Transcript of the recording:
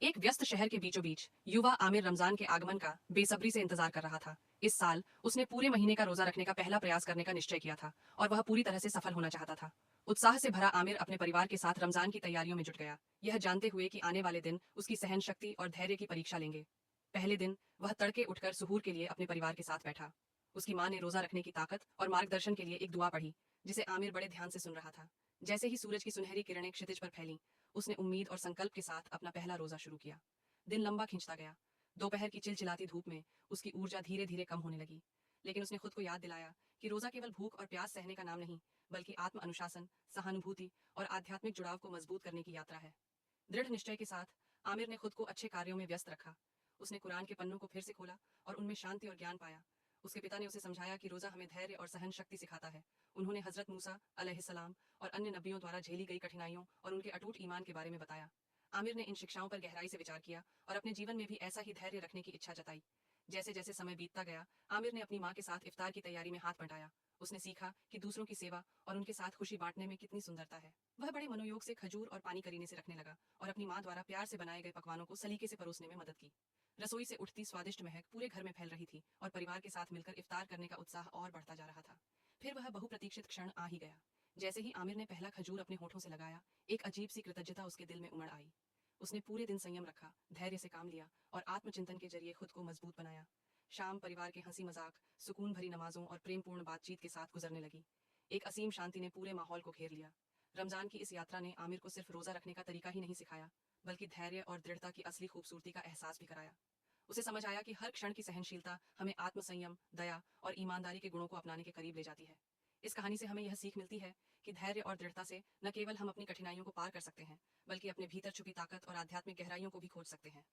एक व्यस्त शहर के बीचों बीच युवा आमिर रमजान के आगमन का बेसब्री से इंतजार कर रहा था। इस साल उसने पूरे महीने का रोजा रखने का पहला प्रयास करने का निश्चय किया था और वह पूरी तरह से सफल होना चाहता था। उत्साह से भरा आमिर अपने परिवार के साथ रमजान की तैयारियों में जुट गया, यह जानते हुए कि आने वाले दिन उसकी सहन शक्ति और धैर्य की परीक्षा लेंगे। पहले दिन वह तड़के उठकर सुहूर के लिए अपने परिवार के साथ बैठा। उसकी माँ ने रोजा रखने की ताकत और मार्गदर्शन के लिए एक दुआ पढ़ी, जिसे आमिर बड़े ध्यान से सुन रहा था। जैसे ही सूरज की सुनहरी किरणें क्षितिज पर फैली, उसने उम्मीद और संकल्प के साथ अपना पहला रोजा शुरू किया। दिन लंबा खिंचता गया। दोपहर की चिलचिलाती धूप में उसकी ऊर्जा धीरे धीरे कम होने लगी, लेकिन उसने खुद को याद दिलाया कि रोजा केवल भूख और प्यास सहने का नाम नहीं, बल्कि आत्म अनुशासन, सहानुभूति और आध्यात्मिक जुड़ाव को मजबूत करने की यात्रा है। दृढ़ निश्चय के साथ आमिर ने खुद को अच्छे कार्यों में व्यस्त रखा। उसने कुरान के पन्नों को फिर से खोला और उनमें शांति और ज्ञान पाया। उसके पिता ने उसे समझाया कि रोजा हमें धैर्य और सहन शक्ति सिखाता है। उन्होंने हजरत मूसा अलैहिस्सलाम और अन्य नबियों द्वारा झेली गई कठिनाइयों और उनके अटूट ईमान के बारे में बताया। आमिर ने इन शिक्षाओं पर गहराई से विचार किया और अपने जीवन में भी ऐसा ही धैर्य रखने की इच्छा जताई। जैसे जैसे समय बीतता गया, आमिर ने अपनी माँ के साथ इफ्तार की तैयारी में हाथ बंटाया। उसने सीखा कि दूसरों की सेवा और उनके साथ खुशी बांटने में कितनी सुंदरता है। वह बड़े मनोयोग से खजूर और पानी करीने से रखने लगा और अपनी माँ द्वारा प्यार से बनाए गए पकवानों को सलीके से परोसने में मदद की। रसोई से उठती स्वादिष्ट महक पूरे घर में फैल रही थी और परिवार के साथ मिलकर इफ्तार करने का उत्साह और बढ़ता जा रहा था। फिर वह बहुप्रतीक्षित क्षण आ ही गया। जैसे ही आमिर ने पहला खजूर अपने होठों से लगाया, एक अजीब सी कृतज्ञता उसके दिल में उमड़ आई। उसने पूरे दिन संयम रखा, धैर्य से काम लिया और आत्मचिंतन के जरिए खुद को मजबूत बनाया। शाम परिवार के हंसी मजाक, सुकून भरी नमाजों और प्रेमपूर्ण बातचीत के साथ गुजरने लगी। एक असीम शांति ने पूरे माहौल को घेर लिया। रमजान की इस यात्रा ने आमिर को सिर्फ रोजा रखने का तरीका ही नहीं सिखाया, बल्कि धैर्य और दृढ़ता की असली खूबसूरती का एहसास भी कराया। उसे समझ आया कि हर क्षण की सहनशीलता हमें आत्मसंयम, दया और ईमानदारी के गुणों को अपनाने के करीब ले जाती है। इस कहानी से हमें यह सीख मिलती है कि धैर्य और दृढ़ता से न केवल हम अपनी कठिनाइयों को पार कर सकते हैं, बल्कि अपने भीतर छुपी ताकत और आध्यात्मिक गहराइयों को भी खोज सकते हैं।